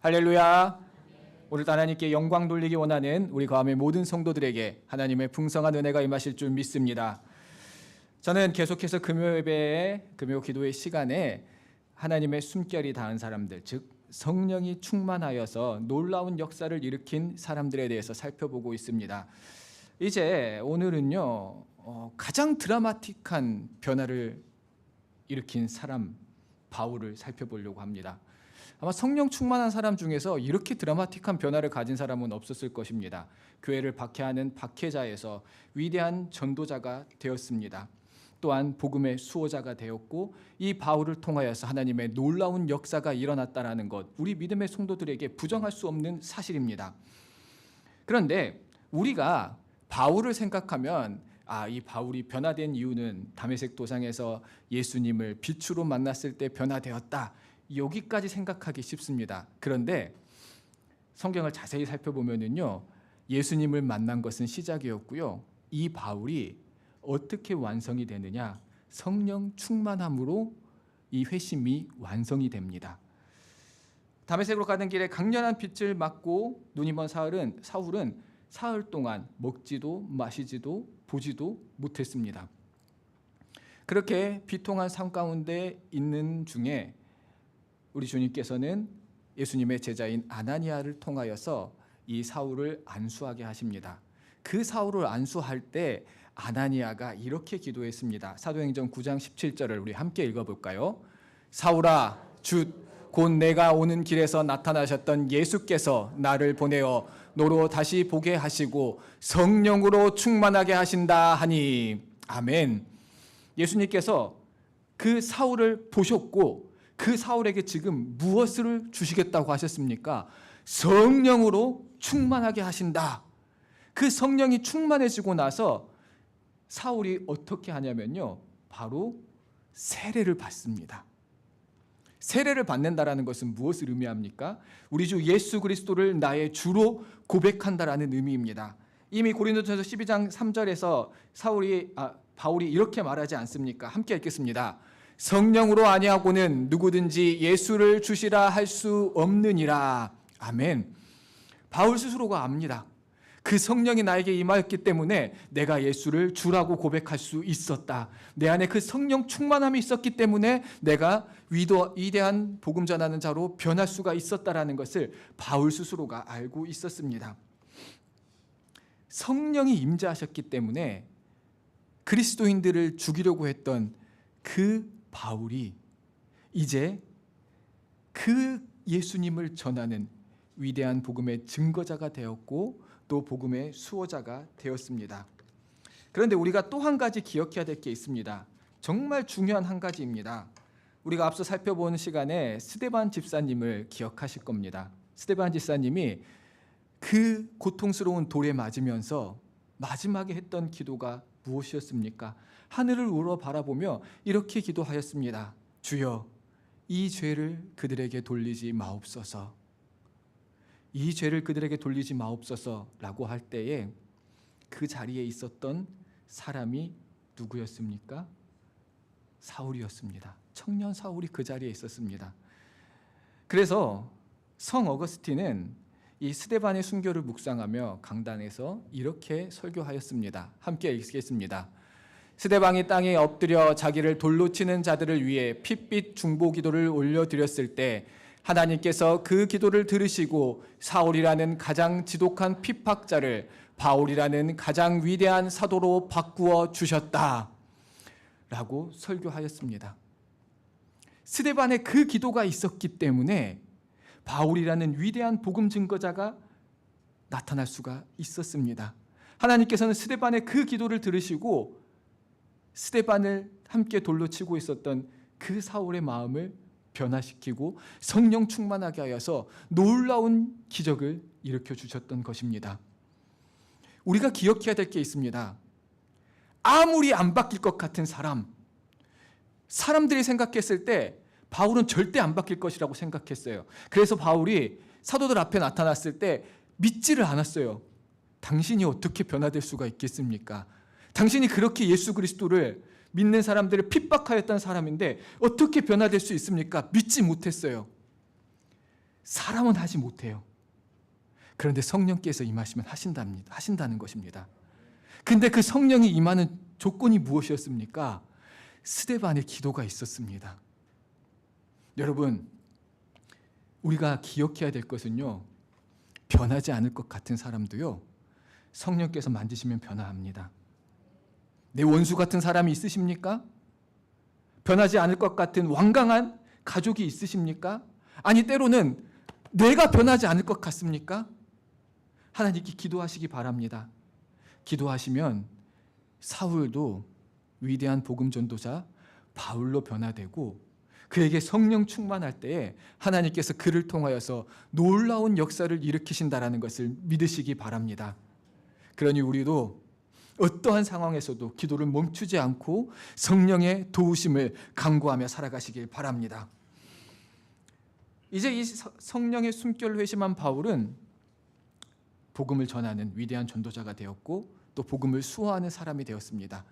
할렐루야. 오늘도 하나님께 영광 돌리기 원하는 우리 과함의 모든 성도들에게 하나님의 풍성한 은혜가 임하실 줄 믿습니다. 저는 계속해서 금요예배의 금요 기도의 시간에 하나님의 숨결이 닿은 사람들, 즉 성령이 충만하여서 놀라운 역사를 일으킨 사람들에 대해서 살펴보고 있습니다. 이제 오늘은요, 가장 드라마틱한 변화를 일으킨 사람 바울을 살펴보려고 합니다. 아마 성령 충만한 사람 중에서 이렇게 드라마틱한 변화를 가진 사람은 없었을 것입니다. 교회를 박해하는 박해자에서 위대한 전도자가 되었습니다. 또한 복음의 수호자가 되었고, 이 바울을 통하여서 하나님의 놀라운 역사가 일어났다는 것, 우리 믿음의 성도들에게 부정할 수 없는 사실입니다. 그런데 우리가 바울을 생각하면 이 바울이 변화된 이유는 다메섹 도상에서 예수님을 빛으로 만났을 때 변화되었다, 여기까지 생각하기 쉽습니다. 그런데 성경을 자세히 살펴보면요, 예수님을 만난 것은 시작이었고요, 이 바울이 어떻게 완성이 되느냐, 성령 충만함으로 이 회심이 완성이 됩니다. 다메섹으로 가는 길에 강렬한 빛을 맞고 눈이 먼 사울은 사흘 동안 먹지도 마시지도 보지도 못했습니다. 그렇게 비통한 삶 가운데 있는 중에 우리 주님께서는 예수님의 제자인 아나니아를 통하여서 이 사울을 안수하게 하십니다. 그 사울을 안수할 때 아나니아가 이렇게 기도했습니다. 사도행전 9장 17절을 우리 함께 읽어볼까요? 사울아, 곧 내가 오는 길에서 나타나셨던 예수께서 나를 보내어 너로 다시 보게 하시고 성령으로 충만하게 하신다 하니. 아멘. 예수님께서 그 사울을 보셨고 그 사울에게 지금 무엇을 주시겠다고 하셨습니까? 성령으로 충만하게 하신다. 그 성령이 충만해지고 나서 사울이 어떻게 하냐면요, 바로 세례를 받습니다. 세례를 받는다라는 것은 무엇을 의미합니까? 우리 주 예수 그리스도를 나의 주로 고백한다라는 의미입니다. 이미 고린도전서 12장 3절에서 바울이 이렇게 말하지 않습니까? 함께 읽겠습니다. 성령으로 아니하고는 누구든지 예수를 주시라 할 수 없느니라. 아멘. 바울 스스로가 압니다. 그 성령이 나에게 임하였기 때문에 내가 예수를 주라고 고백할 수 있었다. 내 안에 그 성령 충만함이 있었기 때문에 내가 위대한 복음 전하는 자로 변할 수가 있었다라는 것을 바울 스스로가 알고 있었습니다. 성령이 임재하셨기 때문에 그리스도인들을 죽이려고 했던 그 바울이 이제 그 예수님을 전하는 위대한 복음의 증거자가 되었고 또 복음의 수호자가 되었습니다. 그런데 우리가 또 한 가지 기억해야 될 게 있습니다. 정말 중요한 한 가지입니다. 우리가 앞서 살펴본 시간에 스데반 집사님을 기억하실 겁니다. 스데반 집사님이 그 고통스러운 돌에 맞으면서 마지막에 했던 기도가 무엇이었습니까? 하늘을 우러 바라보며 이렇게 기도하였습니다. 주여, 이 죄를 그들에게 돌리지 마옵소서. 이 죄를 그들에게 돌리지 마옵소서라고 할 때에 그 자리에 있었던 사람이 누구였습니까? 사울이었습니다. 청년 사울이 그 자리에 있었습니다. 그래서 성 어거스틴은 이 스데반의 순교를 묵상하며 강단에서 이렇게 설교하였습니다. 함께 읽겠습니다. 스데반이 땅에 엎드려 자기를 돌로 치는 자들을 위해 핏빛 중보 기도를 올려드렸을 때 하나님께서 그 기도를 들으시고 사울이라는 가장 지독한 핍박자를 바울이라는 가장 위대한 사도로 바꾸어 주셨다 라고 설교하였습니다. 스데반의 그 기도가 있었기 때문에 바울이라는 위대한 복음 증거자가 나타날 수가 있었습니다. 하나님께서는 스데반의 그 기도를 들으시고 스데반을 함께 돌로 치고 있었던 그 사울의 마음을 변화시키고 성령 충만하게 하여서 놀라운 기적을 일으켜 주셨던 것입니다. 우리가 기억해야 될 게 있습니다. 아무리 안 바뀔 것 같은 사람들이 생각했을 때 바울은 절대 안 바뀔 것이라고 생각했어요. 그래서 바울이 사도들 앞에 나타났을 때 믿지를 않았어요. 당신이 어떻게 변화될 수가 있겠습니까? 당신이 그렇게 예수 그리스도를 믿는 사람들을 핍박하였던 사람인데 어떻게 변화될 수 있습니까? 믿지 못했어요. 사람은 하지 못해요. 그런데 성령께서 임하시면 하신다는 것입니다. 근데 그 성령이 임하는 조건이 무엇이었습니까? 스데반의 기도가 있었습니다. 여러분, 우리가 기억해야 될 것은요, 변하지 않을 것 같은 사람도요, 성령께서 만지시면 변화합니다. 내 원수 같은 사람이 있으십니까? 변하지 않을 것 같은 완강한 가족이 있으십니까? 아니, 때로는 내가 변하지 않을 것 같습니까? 하나님께 기도하시기 바랍니다. 기도하시면 사울도 위대한 복음 전도자 바울로 변화되고, 그에게 성령 충만할 때에 하나님께서 그를 통하여서 놀라운 역사를 일으키신다라는 것을 믿으시기 바랍니다. 그러니 우리도 어떠한 상황에서도 기도를 멈추지 않고 성령의 도우심을 간구하며 살아가시길 바랍니다. 이제 이 성령의 숨결로 회심한 바울은 복음을 전하는 위대한 전도자가 되었고, 또 복음을 수호하는 사람이 되었습니다.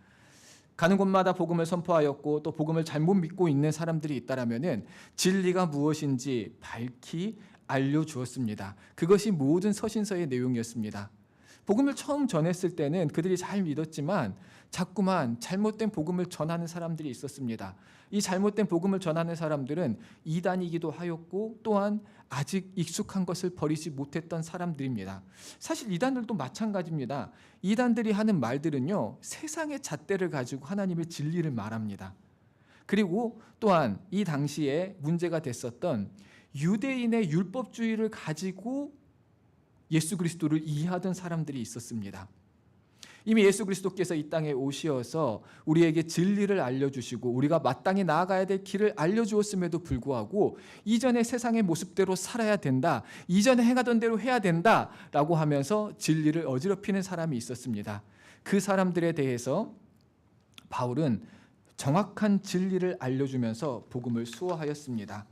가는 곳마다 복음을 선포하였고, 또 복음을 잘못 믿고 있는 사람들이 있다라면은 진리가 무엇인지 밝히 알려주었습니다. 그것이 모든 서신서의 내용이었습니다. 복음을 처음 전했을 때는 그들이 잘 믿었지만 자꾸만 잘못된 복음을 전하는 사람들이 있었습니다. 이 잘못된 복음을 전하는 사람들은 이단이기도 하였고, 또한 아직 익숙한 것을 버리지 못했던 사람들입니다. 사실 이단들도 마찬가지입니다. 이단들이 하는 말들은요, 세상의 잣대를 가지고 하나님의 진리를 말합니다. 그리고 또한 이 당시에 문제가 됐었던 유대인의 율법주의를 가지고 예수 그리스도를 이해하던 사람들이 있었습니다. 이미 예수 그리스도께서 이 땅에 오시어서 우리에게 진리를 알려주시고 우리가 마땅히 나아가야 될 길을 알려주었음에도 불구하고 이전의 세상의 모습대로 살아야 된다, 이전에 행하던 대로 해야 된다라고 하면서 진리를 어지럽히는 사람이 있었습니다. 그 사람들에 대해서 바울은 정확한 진리를 알려주면서 복음을 수호하였습니다.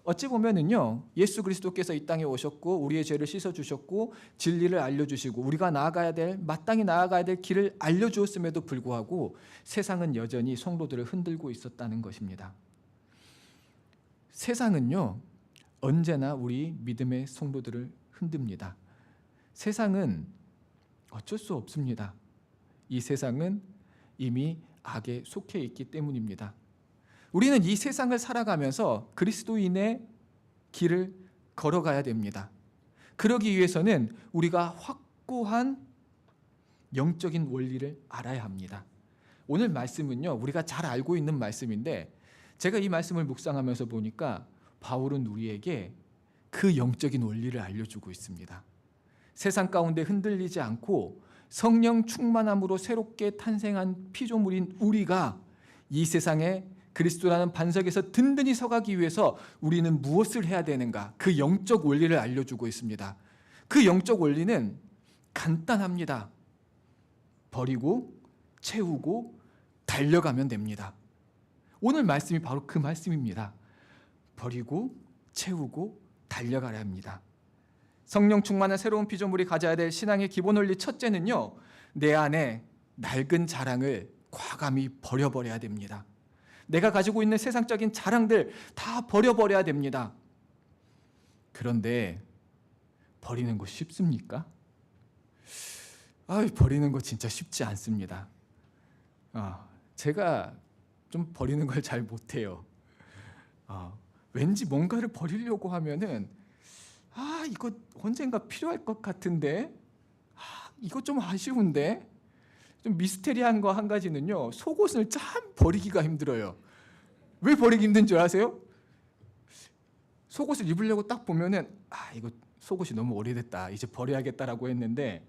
어찌 보면은요, 예수 그리스도께서 이 땅에 오셨고 우리의 죄를 씻어주셨고 진리를 알려주시고 우리가 마땅히 나아가야 될 길을 알려주었음에도 불구하고 세상은 여전히 성도들을 흔들고 있었다는 것입니다. 세상은요, 언제나 우리 믿음의 성도들을 흔듭니다. 세상은 어쩔 수 없습니다. 이 세상은 이미 악에 속해 있기 때문입니다. 우리는 이 세상을 살아가면서 그리스도인의 길을 걸어가야 됩니다. 그러기 위해서는 우리가 확고한 영적인 원리를 알아야 합니다. 오늘 말씀은요, 우리가 잘 알고 있는 말씀인데 제가 이 말씀을 묵상하면서 보니까 바울은 우리에게 그 영적인 원리를 알려주고 있습니다. 세상 가운데 흔들리지 않고 성령 충만함으로 새롭게 탄생한 피조물인 우리가 이 세상에 그리스도라는 반석에서 든든히 서가기 위해서 우리는 무엇을 해야 되는가, 그 영적 원리를 알려주고 있습니다. 그 영적 원리는 간단합니다. 버리고 채우고 달려가면 됩니다. 오늘 말씀이 바로 그 말씀입니다. 버리고 채우고 달려가야 합니다. 성령 충만한 새로운 피조물이 가져야 될 신앙의 기본 원리 첫째는요, 내 안에 낡은 자랑을 과감히 버려버려야 됩니다. 내가 가지고 있는 세상적인 자랑들 다 버려버려야 됩니다. 그런데 버리는 거 쉽습니까? 버리는 거 진짜 쉽지 않습니다. 제가 좀 버리는 걸 잘 못해요. 왠지 뭔가를 버리려고 하면은 이거 언젠가 필요할 것 같은데, 이거 좀 아쉬운데, 좀 미스테리한 거 한 가지는요, 속옷을 참 버리기가 힘들어요. 왜 버리기 힘든 줄 아세요? 속옷을 입으려고 딱 보면은 이거 속옷이 너무 오래됐다, 이제 버려야겠다라고 했는데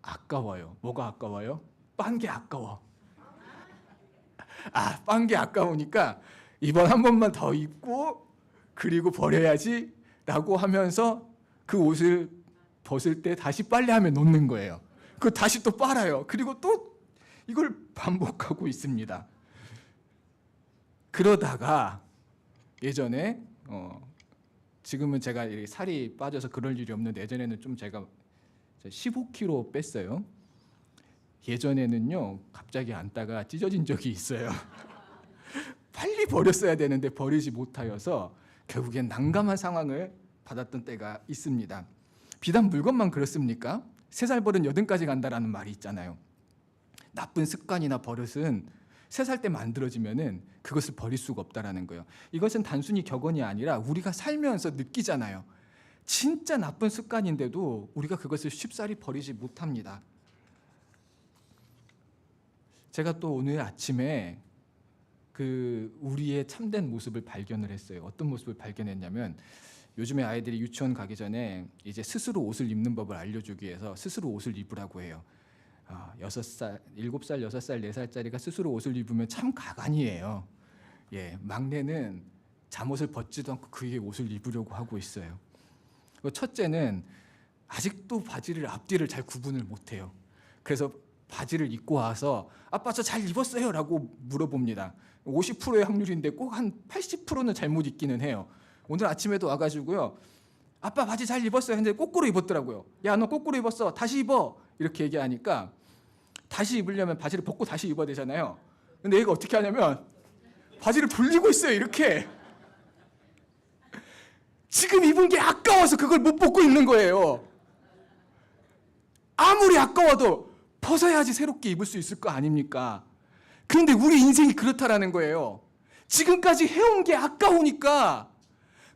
아까워요. 뭐가 아까워요? 빤 게 아까워. 빤 게 아까우니까 이번 한 번만 더 입고 그리고 버려야지 라고 하면서 그 옷을 벗을 때 다시 빨래하면 놓는 거예요. 그 다시 또 빨아요. 그리고 또 이걸 반복하고 있습니다. 그러다가 예전에 지금은 제가 살이 빠져서 그럴 일이 없는데 예전에는 좀 제가 15kg 뺐어요. 예전에는요, 갑자기 앉다가 찢어진 적이 있어요. 빨리 버렸어야 되는데 버리지 못하여서 결국엔 난감한 상황을 받았던 때가 있습니다. 비단 물건만 그렇습니까? 3살 버릇 80까지 간다라는 말이 있잖아요. 나쁜 습관이나 버릇은 3살 때 만들어지면은 그것을 버릴 수가 없다라는 거예요. 이것은 단순히 격언이 아니라 우리가 살면서 느끼잖아요. 진짜 나쁜 습관인데도 우리가 그것을 쉽사리 버리지 못합니다. 제가 또 오늘 아침에 우리의 참된 모습을 발견을 했어요. 어떤 모습을 발견했냐면, 요즘에 아이들이 유치원 가기 전에 이제 스스로 옷을 입는 법을 알려주기 위해서 스스로 옷을 입으라고 해요. 6살, 7살, 6살, 4살짜리가 스스로 옷을 입으면 참 가관이에요. 막내는 잠옷을 벗지도 않고 그 위에 옷을 입으려고 하고 있어요. 첫째는 아직도 바지를 앞뒤를 잘 구분을 못해요. 그래서 바지를 입고 와서 아빠 저 잘 입었어요? 라고 물어봅니다. 50%의 확률인데 꼭 한 80%는 잘못 입기는 해요. 오늘 아침에도 와가지고요, 아빠 바지 잘 입었어요 했는데 거꾸로 입었더라고요. 야, 너 거꾸로 입었어, 다시 입어, 이렇게 얘기하니까 다시 입으려면 바지를 벗고 다시 입어야 되잖아요. 근데 얘가 어떻게 하냐면 바지를 돌리고 있어요. 이렇게. 지금 입은 게 아까워서 그걸 못 벗고 있는 거예요. 아무리 아까워도 벗어야지 새롭게 입을 수 있을 거 아닙니까? 그런데 우리 인생이 그렇다라는 거예요. 지금까지 해온 게 아까우니까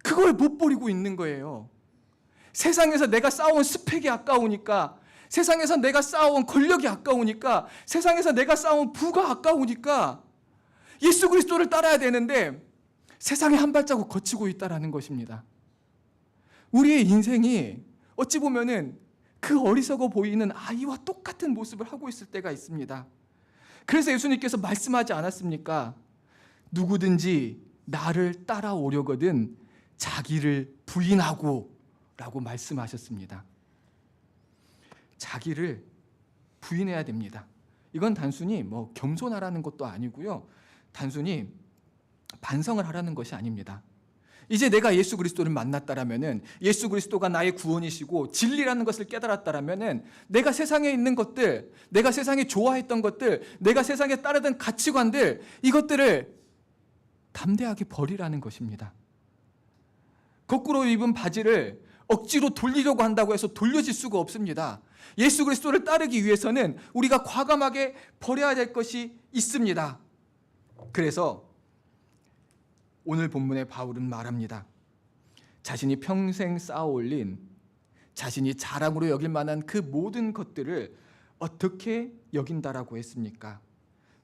그걸 못 버리고 있는 거예요. 세상에서 내가 쌓아온 스펙이 아까우니까, 세상에서 내가 쌓아온 권력이 아까우니까, 세상에서 내가 쌓아온 부가 아까우니까 예수 그리스도를 따라야 되는데 세상에 한 발자국 거치고 있다라는 것입니다. 우리의 인생이 어찌 보면은 그 어리석어 보이는 아이와 똑같은 모습을 하고 있을 때가 있습니다. 그래서 예수님께서 말씀하지 않았습니까? 누구든지 나를 따라오려거든 자기를 부인하고 라고 말씀하셨습니다. 자기를 부인해야 됩니다. 이건 단순히 겸손하라는 것도 아니고요, 단순히 반성을 하라는 것이 아닙니다. 이제 내가 예수 그리스도를 만났다라면은, 예수 그리스도가 나의 구원이시고 진리라는 것을 깨달았다라면은, 내가 세상에 있는 것들, 내가 세상에 좋아했던 것들, 내가 세상에 따르던 가치관들, 이것들을 담대하게 버리라는 것입니다. 거꾸로 입은 바지를 억지로 돌리려고 한다고 해서 돌려질 수가 없습니다. 예수 그리스도를 따르기 위해서는 우리가 과감하게 버려야 될 것이 있습니다. 그래서 오늘 본문의 바울은 말합니다. 자신이 평생 쌓아올린, 자신이 자랑으로 여길 만한 그 모든 것들을 어떻게 여긴다라고 했습니까?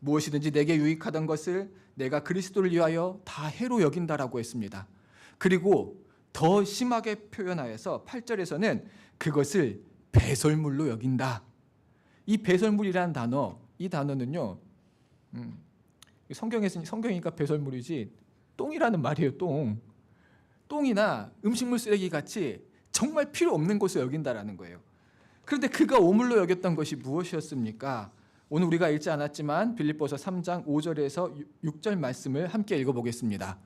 무엇이든지 내게 유익하던 것을 내가 그리스도를 위하여 다 해로 여긴다라고 했습니다. 그리고 더 심하게 표현하여서 8절에서는 그것을 배설물로 여긴다. 이 배설물이라는 단어, 이 단어는요, 성경이니까 배설물이지 똥이라는 말이에요. 똥이나 음식물 쓰레기 같이 정말 필요 없는 곳을 여긴다라는 거예요. 그런데 그가 오물로 여겼던 것이 무엇이었습니까? 오늘 우리가 읽지 않았지만 빌립보서 3장 5절에서 6절 말씀을 함께 읽어보겠습니다.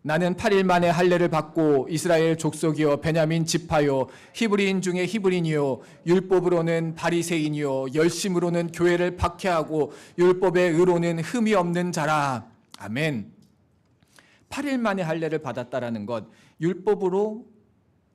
나는 8일 만에 할례를 받고 이스라엘 족속이요 베냐민 지파요 히브리인 중에 히브리인이요 율법으로는 바리새인이요 열심으로는 교회를 박해하고 율법의 의로는 흠이 없는 자라. 아멘. 8일 만에 할례를 받았다라는 것,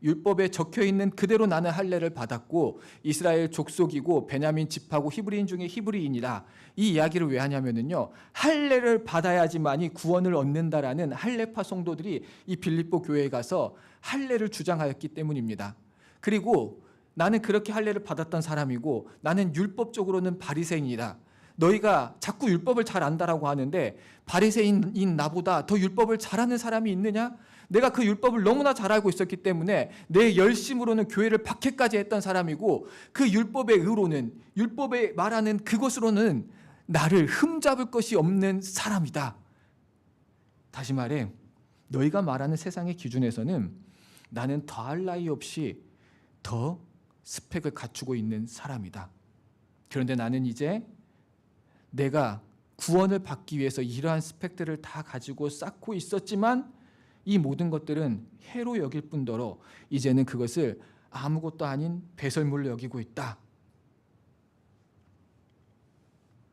율법에 적혀 있는 그대로 나는 할례를 받았고 이스라엘 족속이고 베냐민 지파고 히브리인 중에 히브리인이다. 이 이야기를 왜 하냐면요, 할례를 받아야지만이 구원을 얻는다라는 할례파 성도들이 이 빌립보 교회에 가서 할례를 주장하였기 때문입니다. 그리고 나는 그렇게 할례를 받았던 사람이고 나는 율법적으로는 바리새인이다. 너희가 자꾸 율법을 잘 안다라고 하는데 바리새인인 나보다 더 율법을 잘하는 사람이 있느냐? 내가 그 율법을 너무나 잘 알고 있었기 때문에 내 열심으로는 교회를 박해까지 했던 사람이고 그 율법의 의로는, 율법에 말하는 그것으로는 나를 흠잡을 것이 없는 사람이다. 다시 말해, 너희가 말하는 세상의 기준에서는 나는 더할 나위 없이 더 스펙을 갖추고 있는 사람이다. 그런데 나는 이제 내가 구원을 받기 위해서 이러한 스펙들을 다 가지고 쌓고 있었지만 이 모든 것들은 해로 여길 뿐더러 이제는 그것을 아무것도 아닌 배설물로 여기고 있다.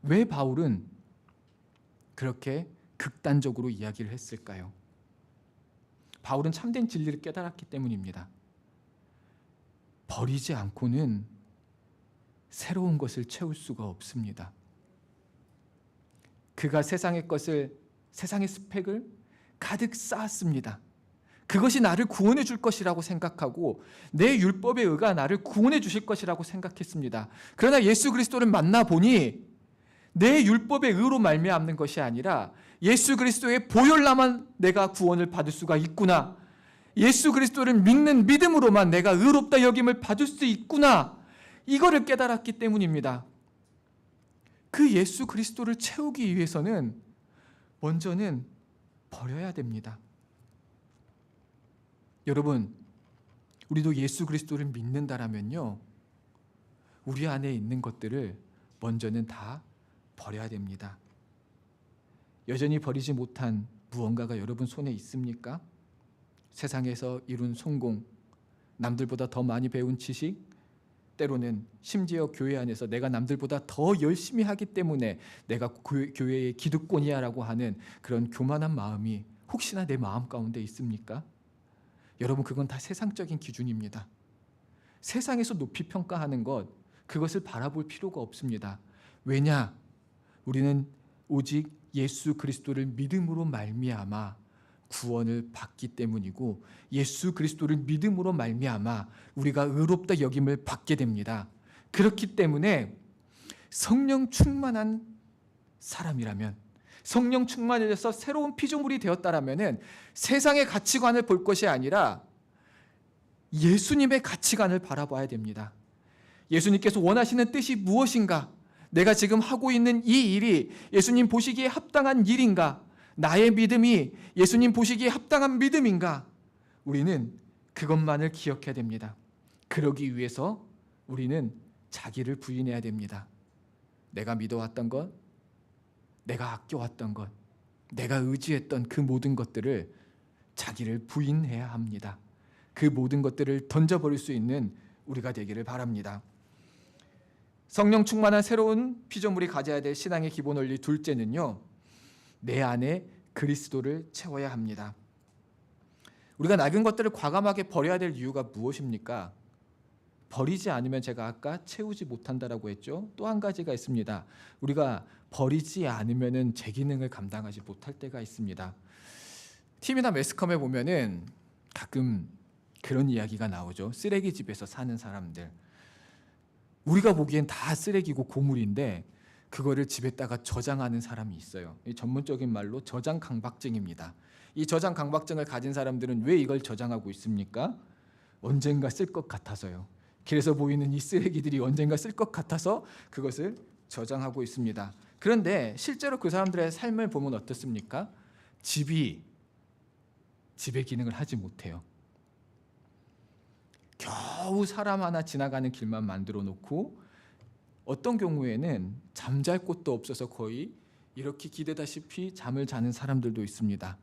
왜 바울은 그렇게 극단적으로 이야기를 했을까요? 바울은 참된 진리를 깨달았기 때문입니다. 버리지 않고는 새로운 것을 채울 수가 없습니다. 그가 세상의 것을, 세상의 스펙을 가득 쌓았습니다. 그것이 나를 구원해 줄 것이라고 생각하고 내 율법의 의가 나를 구원해 주실 것이라고 생각했습니다. 그러나 예수 그리스도를 만나보니 내 율법의 의로 말미암는 것이 아니라 예수 그리스도의 보혈로만 내가 구원을 받을 수가 있구나, 예수 그리스도를 믿는 믿음으로만 내가 의롭다 여김을 받을 수 있구나, 이거를 깨달았기 때문입니다. 그 예수 그리스도를 채우기 위해서는 먼저는 버려야 됩니다. 여러분, 우리도 예수 그리스도를 믿는다라면요, 우리 안에 있는 것들을 먼저는 다 버려야 됩니다. 여전히 버리지 못한 무언가가 여러분 손에 있습니까? 세상에서 이룬 성공, 남들보다 더 많이 배운 지식, 때로는 심지어 교회 안에서 내가 남들보다 더 열심히 하기 때문에 내가 교회의 기득권이야라고 하는 그런 교만한 마음이 혹시나 내 마음 가운데 있습니까? 여러분, 그건 다 세상적인 기준입니다. 세상에서 높이 평가하는 것, 그것을 바라볼 필요가 없습니다. 왜냐? 우리는 오직 예수 그리스도를 믿음으로 말미암아 구원을 받기 때문이고, 예수 그리스도를 믿음으로 말미암아 우리가 의롭다 여김을 받게 됩니다. 그렇기 때문에 성령 충만한 사람이라면, 성령 충만해져서 새로운 피조물이 되었다라면은 세상의 가치관을 볼 것이 아니라 예수님의 가치관을 바라봐야 됩니다. 예수님께서 원하시는 뜻이 무엇인가? 내가 지금 하고 있는 이 일이 예수님 보시기에 합당한 일인가? 나의 믿음이 예수님 보시기에 합당한 믿음인가? 우리는 그것만을 기억해야 됩니다. 그러기 위해서 우리는 자기를 부인해야 됩니다. 내가 믿어왔던 것, 내가 아껴왔던 것, 내가 의지했던 그 모든 것들을 자기를 부인해야 합니다. 그 모든 것들을 던져버릴 수 있는 우리가 되기를 바랍니다. 성령 충만한 새로운 피조물이 가져야 될 신앙의 기본 원리 둘째는요, 내 안에 그리스도를 채워야 합니다. 우리가 낡은 것들을 과감하게 버려야 될 이유가 무엇입니까? 버리지 않으면, 제가 아까 채우지 못한다라고 했죠. 또 한 가지가 있습니다. 우리가 버리지 않으면은 제 기능을 감당하지 못할 때가 있습니다. TV나 매스컴에 보면은 가끔 그런 이야기가 나오죠. 쓰레기집에서 사는 사람들. 우리가 보기엔 다 쓰레기고 고물인데 그거를 집에다가 저장하는 사람이 있어요. 이 전문적인 말로 저장 강박증입니다. 이 저장 강박증을 가진 사람들은 왜 이걸 저장하고 있습니까? 언젠가 쓸 것 같아서요. 길에서 보이는 이 쓰레기들이 언젠가 쓸 것 같아서 그것을 저장하고 있습니다. 그런데 실제로 그 사람들의 삶을 보면 어떻습니까? 집이 집의 기능을 하지 못해요. 겨우 사람 하나 지나가는 길만 만들어 놓고, 어떤 경우에는 잠잘 곳도 없어서 거의 이렇게 기대다시피 잠을 자는 사람들도 있습니다.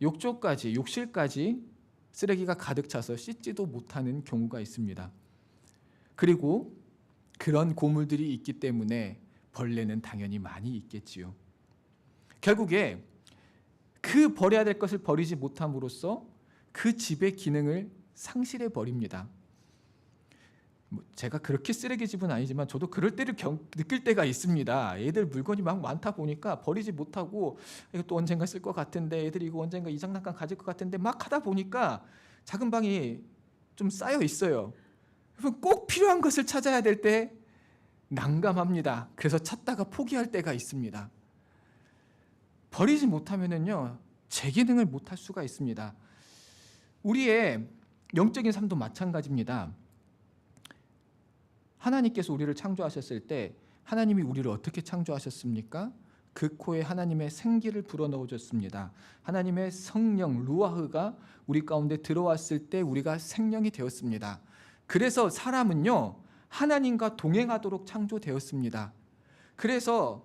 욕조까지, 욕실까지 쓰레기가 가득 차서 씻지도 못하는 경우가 있습니다. 그리고 그런 고물들이 있기 때문에 벌레는 당연히 많이 있겠지요. 결국에 그 버려야 될 것을 버리지 못함으로써 그 집의 기능을 상실해 버립니다. 제가 그렇게 쓰레기집은 아니지만 저도 그럴 때를 느낄 때가 있습니다. 애들 물건이 막 많다 보니까 버리지 못하고, 이거 또 언젠가 쓸 것 같은데, 애들이 이거 언젠가 이 장난감 가질 것 같은데 막 하다 보니까 작은 방이 좀 쌓여 있어요. 꼭 필요한 것을 찾아야 될 때 난감합니다. 그래서 찾다가 포기할 때가 있습니다. 버리지 못하면은요, 제 기능을 못할 수가 있습니다. 우리의 영적인 삶도 마찬가지입니다. 하나님께서 우리를 창조하셨을 때 하나님이 우리를 어떻게 창조하셨습니까? 그 코에 하나님의 생기를 불어넣어 줬습니다. 하나님의 성령 루아흐가 우리 가운데 들어왔을 때 우리가 생명이 되었습니다. 그래서 사람은요, 하나님과 동행하도록 창조되었습니다. 그래서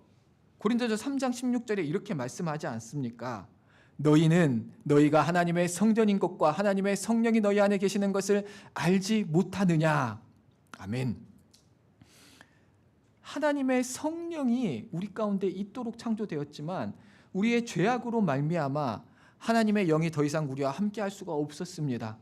고린도서 3장 16절에 이렇게 말씀하지 않습니까? 너희는 너희가 하나님의 성전인 것과 하나님의 성령이 너희 안에 계시는 것을 알지 못하느냐. 아멘. 하나님의 성령이 우리 가운데 있도록 창조되었지만 우리의 죄악으로 말미암아 하나님의 영이 더 이상 우리와 함께 할 수가 없었습니다.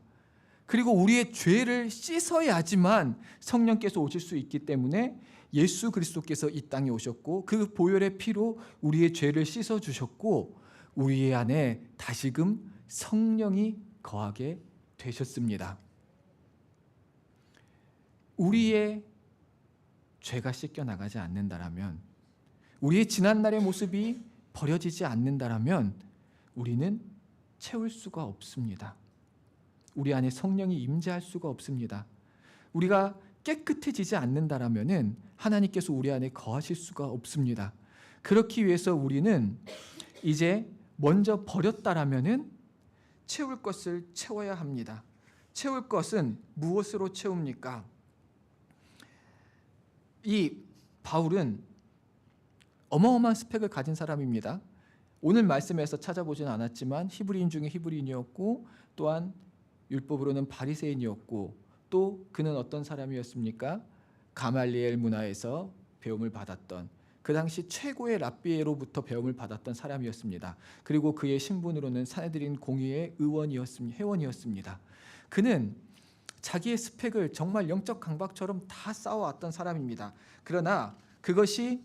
그리고 우리의 죄를 씻어야지만 성령께서 오실 수 있기 때문에 예수 그리스도께서 이 땅에 오셨고 그 보혈의 피로 우리의 죄를 씻어 주셨고 우리 안에 다시금 성령이 거하게 되셨습니다. 우리의 죄가 씻겨나가지 않는다라면, 우리의 지난날의 모습이 버려지지 않는다라면 우리는 채울 수가 없습니다. 우리 안에 성령이 임재할 수가 없습니다. 우리가 깨끗해지지 않는다라면은 하나님께서 우리 안에 거하실 수가 없습니다. 그렇기 위해서 우리는 이제 먼저 버렸다라면은 채울 것을 채워야 합니다. 채울 것은 무엇으로 채웁니까? 이 바울은 어마어마한 스펙을 가진 사람입니다. 오늘 말씀에서 찾아보지는 않았지만 히브리인 중에 히브리인이었고 또한 율법으로는 바리새인이었고 또 그는 어떤 사람이었습니까? 가말리엘 문화에서 배움을 받았던 그 당시 최고의 랍비로부터 배움을 받았던 사람이었습니다. 그리고 그의 신분으로는 산헤드린 공의회 회원이었습니다. 그는 자기의 스펙을 정말 영적 강박처럼 다 쌓아왔던 사람입니다. 그러나 그것이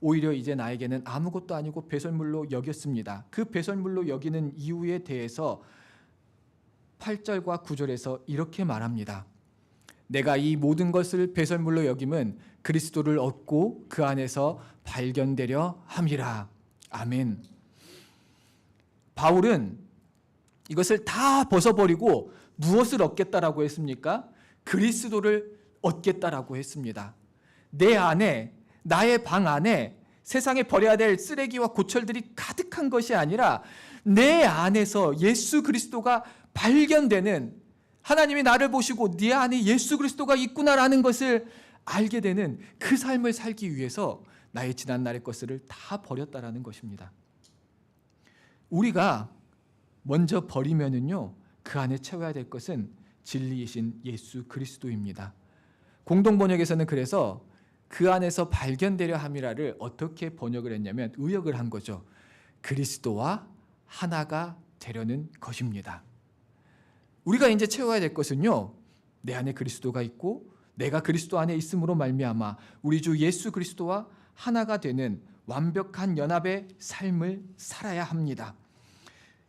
오히려 이제 나에게는 아무것도 아니고 배설물로 여겼습니다. 그 배설물로 여기는 이유에 대해서 8절과 9절에서 이렇게 말합니다. 내가 이 모든 것을 배설물로 여김은 그리스도를 얻고 그 안에서 발견되려 함이라. 아멘. 바울은 이것을 다 벗어버리고 무엇을 얻겠다라고 했습니까? 그리스도를 얻겠다라고 했습니다. 내 안에, 나의 방 안에 세상에 버려야 될 쓰레기와 고철들이 가득한 것이 아니라 내 안에서 예수 그리스도가 발견되는, 하나님이 나를 보시고 네 안에 예수 그리스도가 있구나라는 것을 알게 되는 그 삶을 살기 위해서 나의 지난날의 것을 다 버렸다라는 것입니다. 우리가 먼저 버리면은요, 그 안에 채워야 될 것은 진리이신 예수 그리스도입니다. 공동번역에서는 그래서 그 안에서 발견되려 함이라를 어떻게 번역을 했냐면 의역을 한 거죠. 그리스도와 하나가 되려는 것입니다. 우리가 이제 채워야 될 것은요, 내 안에 그리스도가 있고 내가 그리스도 안에 있음으로 말미암아 우리 주 예수 그리스도와 하나가 되는 완벽한 연합의 삶을 살아야 합니다.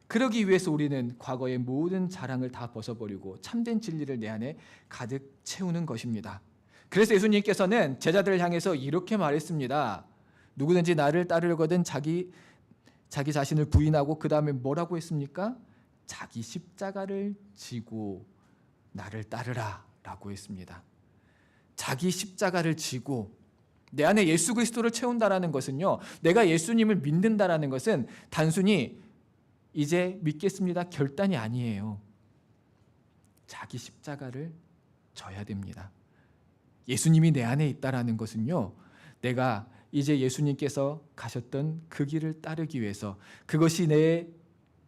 그러기 위해서 우리는 과거의 모든 자랑을 다 벗어버리고 참된 진리를 내 안에 가득 채우는 것입니다. 그래서 예수님께서는 제자들을 향해서 이렇게 말했습니다. 누구든지 나를 따르려거든 자기 자신을 부인하고 그 다음에 뭐라고 했습니까? 자기 십자가를 지고 나를 따르라 라고 했습니다. 자기 십자가를 지고 내 안에 예수 그리스도를 채운다라는 것은요, 내가 예수님을 믿는다라는 것은 단순히 이제 믿겠습니다 결단이 아니에요. 자기 십자가를 져야 됩니다. 예수님이 내 안에 있다라는 것은요, 내가 이제 예수님께서 가셨던 그 길을 따르기 위해서 그것이 내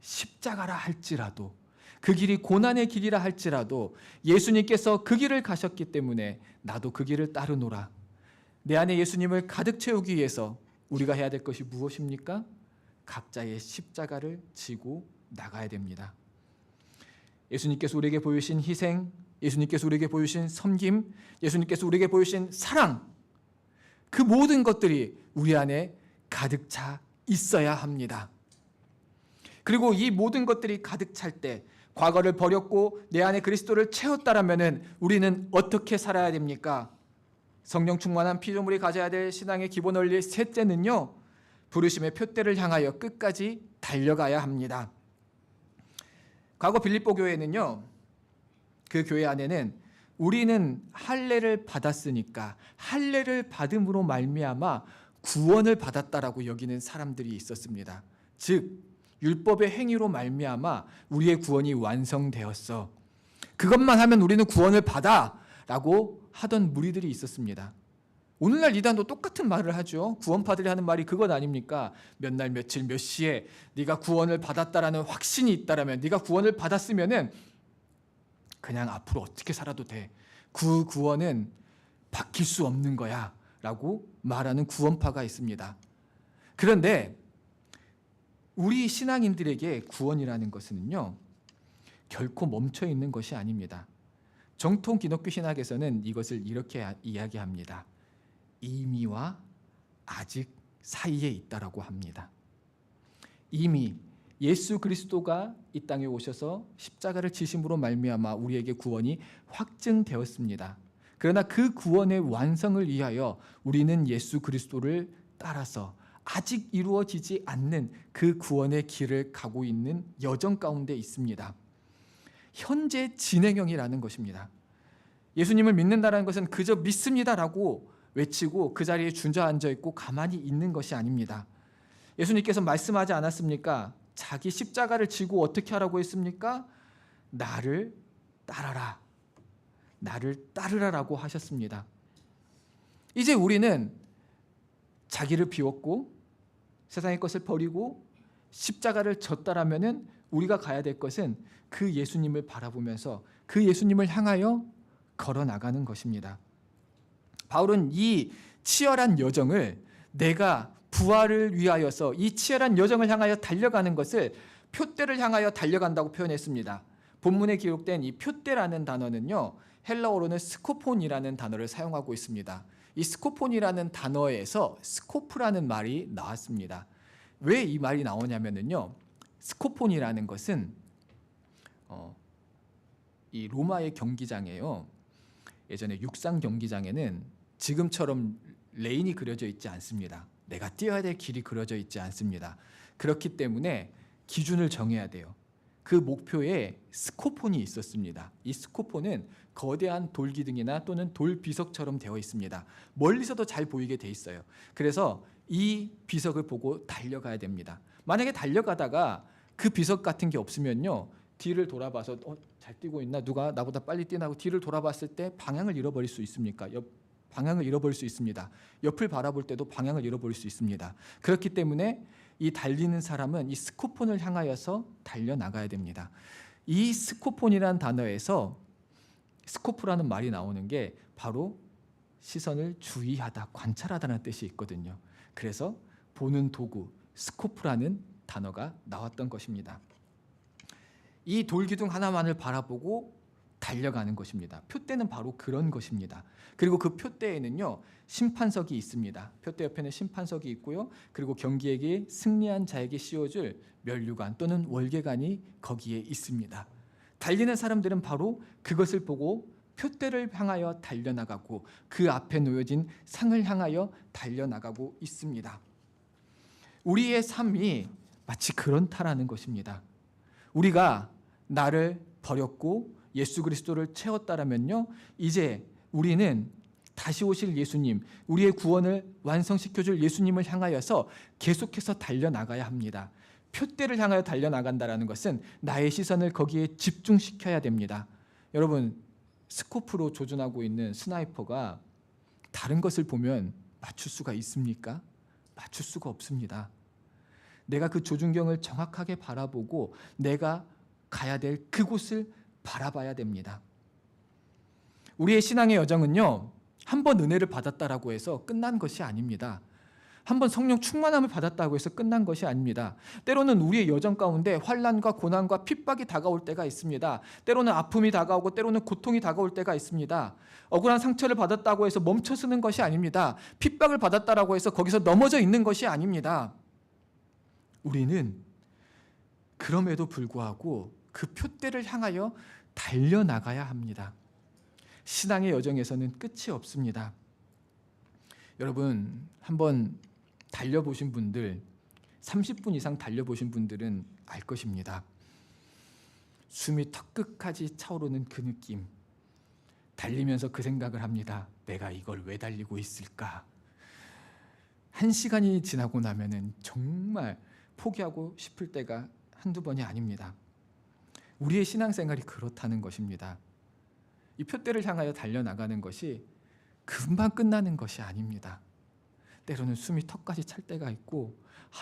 십자가라 할지라도, 그 길이 고난의 길이라 할지라도 예수님께서 그 길을 가셨기 때문에 나도 그 길을 따르노라. 내 안에 예수님을 가득 채우기 위해서 우리가 해야 될 것이 무엇입니까? 각자의 십자가를 지고 나가야 됩니다. 예수님께서 우리에게 보여주신 희생, 예수님께서 우리에게 보여주신 섬김, 예수님께서 우리에게 보여주신 사랑, 그 모든 것들이 우리 안에 가득 차 있어야 합니다. 그리고 이 모든 것들이 가득 찰 때 과거를 버렸고 내 안에 그리스도를 채웠다라면 우리는 어떻게 살아야 됩니까? 성령 충만한 피조물이 가져야 될 신앙의 기본 원리 셋째는요, 부르심의 표대를 향하여 끝까지 달려가야 합니다. 과거 빌립보 교회는요, 그 교회 안에는 우리는 할례를 받았으니까 할례를 받음으로 말미암아 구원을 받았다라고 여기는 사람들이 있었습니다. 즉 율법의 행위로 말미암아 우리의 구원이 완성되었어. 그것만 하면 우리는 구원을 받아라고 하던 무리들이 있었습니다. 오늘날 이단도 똑같은 말을 하죠. 구원파들이 하는 말이 그것 아닙니까? 몇 날 며칠 몇 시에 네가 구원을 받았다라는 확신이 있다라면, 네가 구원을 받았으면은 그냥 앞으로 어떻게 살아도 돼. 그 구원은 바뀔 수 없는 거야 라고 말하는 구원파가 있습니다. 그런데 우리 신앙인들에게 구원이라는 것은요, 결코 멈춰 있는 것이 아닙니다. 정통 기독교 신학에서는 이것을 이렇게 이야기합니다. 이미와 아직 사이에 있다라고 합니다. 이미 예수 그리스도가 이 땅에 오셔서 십자가를 지심으로 말미암아 우리에게 구원이 확증되었습니다. 그러나 그 구원의 완성을 위하여 우리는 예수 그리스도를 따라서 아직 이루어지지 않는 그 구원의 길을 가고 있는 여정 가운데 있습니다. 현재 진행형이라는 것입니다. 예수님을 믿는다는 것은 그저 믿습니다라고 외치고 그 자리에 주저앉아 있고 가만히 있는 것이 아닙니다. 예수님께서 말씀하지 않았습니까? 자기 십자가를 지고 어떻게 하라고 했습니까? 나를 따라라. 나를 따르라라고 하셨습니다. 이제 우리는 자기를 비웠고 세상의 것을 버리고 십자가를 졌다라면은 우리가 가야 될 것은 그 예수님을 바라보면서 그 예수님을 향하여 걸어 나가는 것입니다. 바울은 이 치열한 여정을 내가 부활을 위하여서 이 치열한 여정을 향하여 달려가는 것을 표대를 향하여 달려간다고 표현했습니다. 본문에 기록된 이 표대라는 단어는요, 헬라어로는 스코폰이라는 단어를 사용하고 있습니다. 이 스코폰이라는 단어에서 스코프라는 말이 나왔습니다. 왜 이 말이 나오냐면요, 스코폰이라는 것은 이 로마의 경기장에요. 예전에 육상 경기장에는 지금처럼 레인이 그려져 있지 않습니다. 내가 뛰어야 될 길이 그려져 있지 않습니다. 그렇기 때문에 기준을 정해야 돼요. 그 목표에 스코폰이 있었습니다. 이 스코폰은 거대한 돌기둥이나 또는 돌비석처럼 되어 있습니다. 멀리서도 잘 보이게 돼 있어요. 그래서 이 비석을 보고 달려가야 됩니다. 만약에 달려가다가 그 비석 같은 게 없으면요, 뒤를 돌아봐서 잘 뛰고 있나? 누가 나보다 빨리 뛰나 하고 뒤를 돌아봤을 때 방향을 잃어버릴 수 있습니까? 방향을 잃어버릴 수 있습니다. 옆을 바라볼 때도 방향을 잃어버릴 수 있습니다. 그렇기 때문에 이 달리는 사람은 이 스코폰을 향하여서 달려나가야 됩니다. 이 스코폰이라는 단어에서 스코프라는 말이 나오는 게 바로 시선을 주의하다, 관찰하다는 뜻이 있거든요. 그래서 보는 도구, 스코프라는 단어가 나왔던 것입니다. 이 돌기둥 하나만을 바라보고 달려가는 것입니다. 표대는 바로 그런 것입니다. 그리고 그 표대에는요, 심판석이 있습니다. 표대 옆에는 심판석이 있고요. 그리고 경기에게 승리한 자에게 씌워줄 면류관 또는 월계관이 거기에 있습니다. 달리는 사람들은 바로 그것을 보고 표대를 향하여 달려나가고 그 앞에 놓여진 상을 향하여 달려나가고 있습니다. 우리의 삶이 마치 그렇다라는 것입니다. 우리가 나를 버렸고 예수 그리스도를 채웠다라면요, 이제 우리는 다시 오실 예수님, 우리의 구원을 완성시켜줄 예수님을 향하여서 계속해서 달려나가야 합니다. 표대를 향하여 달려나간다는 것은 나의 시선을 거기에 집중시켜야 됩니다. 여러분, 스코프로 조준하고 있는 스나이퍼가 다른 것을 보면 맞출 수가 있습니까? 맞출 수가 없습니다. 내가 그 조준경을 정확하게 바라보고 내가 가야 될 그곳을 바라봐야 됩니다. 우리의 신앙의 여정은요, 한 번 은혜를 받았다라고 해서 끝난 것이 아닙니다. 한 번 성령 충만함을 받았다고 해서 끝난 것이 아닙니다. 때로는 우리의 여정 가운데 환난과 고난과 핍박이 다가올 때가 있습니다. 때로는 아픔이 다가오고 때로는 고통이 다가올 때가 있습니다. 억울한 상처를 받았다고 해서 멈춰서는 것이 아닙니다. 핍박을 받았다라고 해서 거기서 넘어져 있는 것이 아닙니다. 우리는 그럼에도 불구하고 그 표대를 향하여 달려나가야 합니다. 신앙의 여정에서는 끝이 없습니다. 여러분, 한번 달려보신 분들, 30분 이상 달려보신 분들은 알 것입니다. 숨이 턱끝까지 차오르는 그 느낌. 달리면서 그 생각을 합니다. 내가 이걸 왜 달리고 있을까? 1시간이 지나고 나면은 정말 포기하고 싶을 때가 한두 번이 아닙니다. 우리의 신앙생활이 그렇다는 것입니다. 이 표대를 향하여 달려나가는 것이 금방 끝나는 것이 아닙니다. 때로는 숨이 턱까지 찰 때가 있고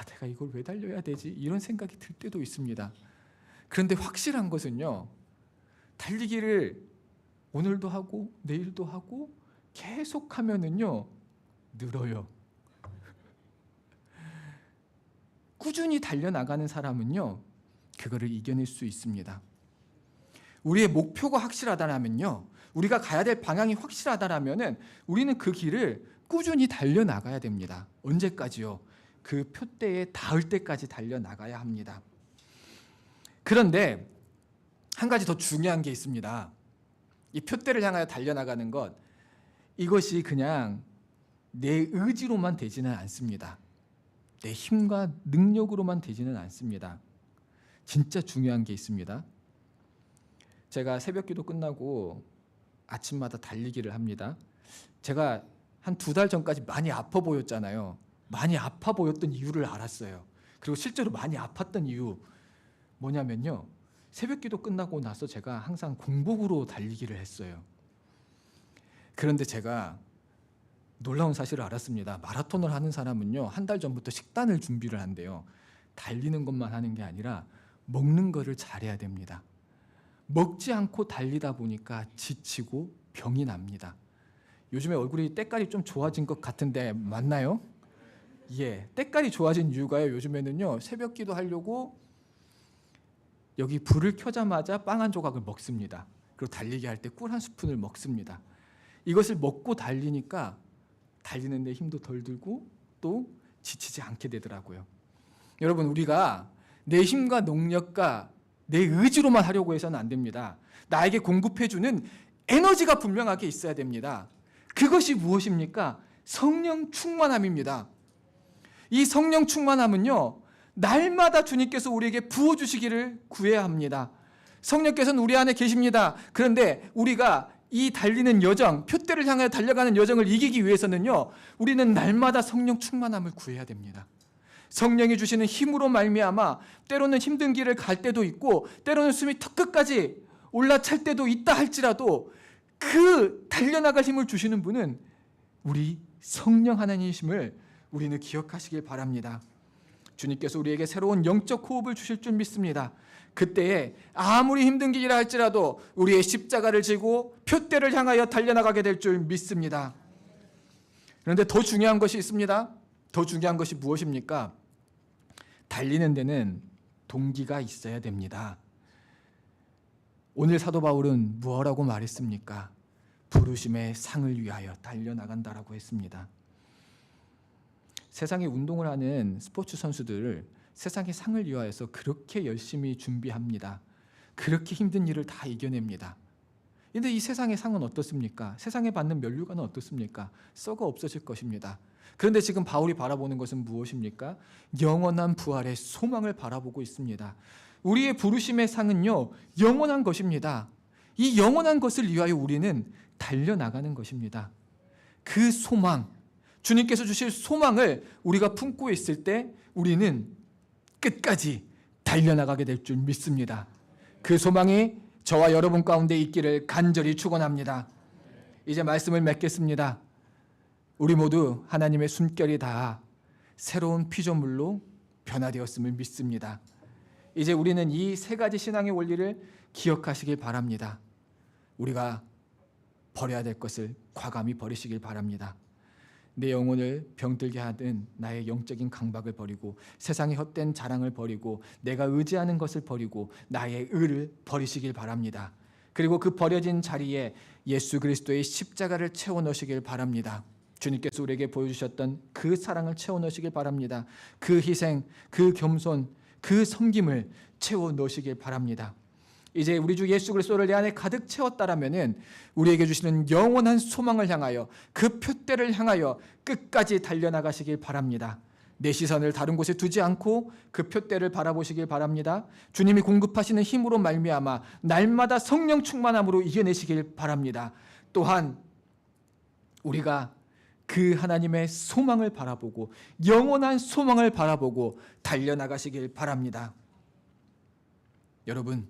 내가 이걸 왜 달려야 되지? 이런 생각이 들 때도 있습니다. 그런데 확실한 것은요, 달리기를 오늘도 하고 내일도 하고 계속하면은요, 늘어요. 꾸준히 달려나가는 사람은요, 그거를 이겨낼 수 있습니다. 우리의 목표가 확실하다면요, 우리가 가야 될 방향이 확실하다면은 우리는 그 길을 꾸준히 달려나가야 됩니다. 언제까지요? 그 표대에 닿을 때까지 달려나가야 합니다. 그런데 한 가지 더 중요한 게 있습니다. 이 표대를 향하여 달려나가는 것, 이것이 그냥 내 의지로만 되지는 않습니다. 내 힘과 능력으로만 되지는 않습니다. 진짜 중요한 게 있습니다. 제가 새벽기도 끝나고 아침마다 달리기를 합니다. 제가 한 2달 전까지 많이 아파 보였잖아요. 많이 아파 보였던 이유를 알았어요. 그리고 실제로 많이 아팠던 이유 뭐냐면요, 새벽기도 끝나고 나서 제가 항상 공복으로 달리기를 했어요. 그런데 제가 놀라운 사실을 알았습니다. 마라톤을 하는 사람은요, 한 달 전부터 식단을 준비를 한대요. 달리는 것만 하는 게 아니라 먹는 거를 잘해야 됩니다. 먹지 않고 달리다 보니까 지치고 병이 납니다. 요즘에 얼굴이 때깔이 좀 좋아진 것 같은데 맞나요? 예, 때깔이 좋아진 이유가요, 요즘에는요, 새벽기도 하려고 여기 불을 켜자마자 빵 한 조각을 먹습니다. 그리고 달리기 할 때 꿀 한 스푼을 먹습니다. 이것을 먹고 달리니까 달리는 데 힘도 덜 들고 또 지치지 않게 되더라고요. 여러분, 우리가 내 힘과 능력과 내 의지로만 하려고 해서는 안 됩니다. 나에게 공급해주는 에너지가 분명하게 있어야 됩니다. 그것이 무엇입니까? 성령 충만함입니다. 이 성령 충만함은요, 날마다 주님께서 우리에게 부어주시기를 구해야 합니다. 성령께서는 우리 안에 계십니다. 그런데 우리가 이 달리는 여정, 표대를 향해 달려가는 여정을 이기기 위해서는요, 우리는 날마다 성령 충만함을 구해야 됩니다. 성령이 주시는 힘으로 말미암아 때로는 힘든 길을 갈 때도 있고 때로는 숨이 턱끝까지 올라찰 때도 있다 할지라도 그 달려나갈 힘을 주시는 분은 우리 성령 하나님이심을 우리는 기억하시길 바랍니다. 주님께서 우리에게 새로운 영적 호흡을 주실 줄 믿습니다. 그때에 아무리 힘든 길이라 할지라도 우리의 십자가를 지고 표대를 향하여 달려나가게 될 줄 믿습니다. 그런데 더 중요한 것이 있습니다. 더 중요한 것이 무엇입니까? 달리는 데는 동기가 있어야 됩니다. 오늘 사도 바울은 무엇라고 말했습니까? 부르심의 상을 위하여 달려나간다라고 했습니다. 세상에 운동을 하는 스포츠 선수들을 세상의 상을 위하여서 그렇게 열심히 준비합니다. 그렇게 힘든 일을 다 이겨냅니다. 그런데 이 세상의 상은 어떻습니까? 세상에 받는 면류관은 어떻습니까? 썩어 없어질 것입니다. 그런데 지금 바울이 바라보는 것은 무엇입니까? 영원한 부활의 소망을 바라보고 있습니다. 우리의 부르심의 상은요, 영원한 것입니다. 이 영원한 것을 위하여 우리는 달려나가는 것입니다. 그 소망, 주님께서 주실 소망을 우리가 품고 있을 때 우리는 끝까지 달려나가게 될 줄 믿습니다. 그 소망이 저와 여러분 가운데 있기를 간절히 축원합니다. 이제 말씀을 맺겠습니다. 우리 모두 하나님의 숨결이 닿아 새로운 피조물로 변화되었음을 믿습니다. 이제 우리는 이 3가지 신앙의 원리를 기억하시길 바랍니다. 우리가 버려야 될 것을 과감히 버리시길 바랍니다. 내 영혼을 병들게 하던 나의 영적인 강박을 버리고 세상의 헛된 자랑을 버리고 내가 의지하는 것을 버리고 나의 의를 버리시길 바랍니다. 그리고 그 버려진 자리에 예수 그리스도의 십자가를 채워 넣으시길 바랍니다. 주님께서 우리에게 보여주셨던 그 사랑을 채워 넣으시길 바랍니다. 그 희생, 그 겸손, 그 섬김을 채워 넣으시길 바랍니다. 이제 우리 주 예수 그리스도를 내 안에 가득 채웠다라면은 우리에게 주시는 영원한 소망을 향하여 그 표대를 향하여 끝까지 달려나가시길 바랍니다. 내 시선을 다른 곳에 두지 않고 그 표대를 바라보시길 바랍니다. 주님이 공급하시는 힘으로 말미암아 날마다 성령 충만함으로 이겨내시길 바랍니다. 또한 우리가 그 하나님의 소망을 바라보고 영원한 소망을 바라보고 달려나가시길 바랍니다. 여러분,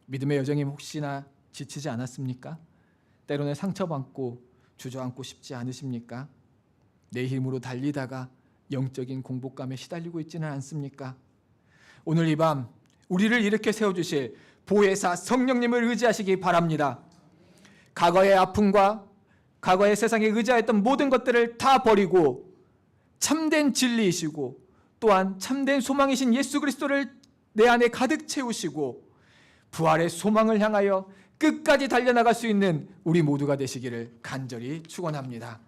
믿음의 여정이 혹시나 지치지 않았습니까? 때로는 상처받고 주저앉고 싶지 않으십니까? 내 힘으로 달리다가 영적인 공복감에 시달리고 있지는 않습니까? 오늘 이 밤 우리를 일으켜 세워주실 보혜사 성령님을 의지하시기 바랍니다. 과거의 아픔과 과거의 세상에 의지했던 모든 것들을 다 버리고 참된 진리이시고 또한 참된 소망이신 예수 그리스도를 내 안에 가득 채우시고 부활의 소망을 향하여 끝까지 달려나갈 수 있는 우리 모두가 되시기를 간절히 축원합니다.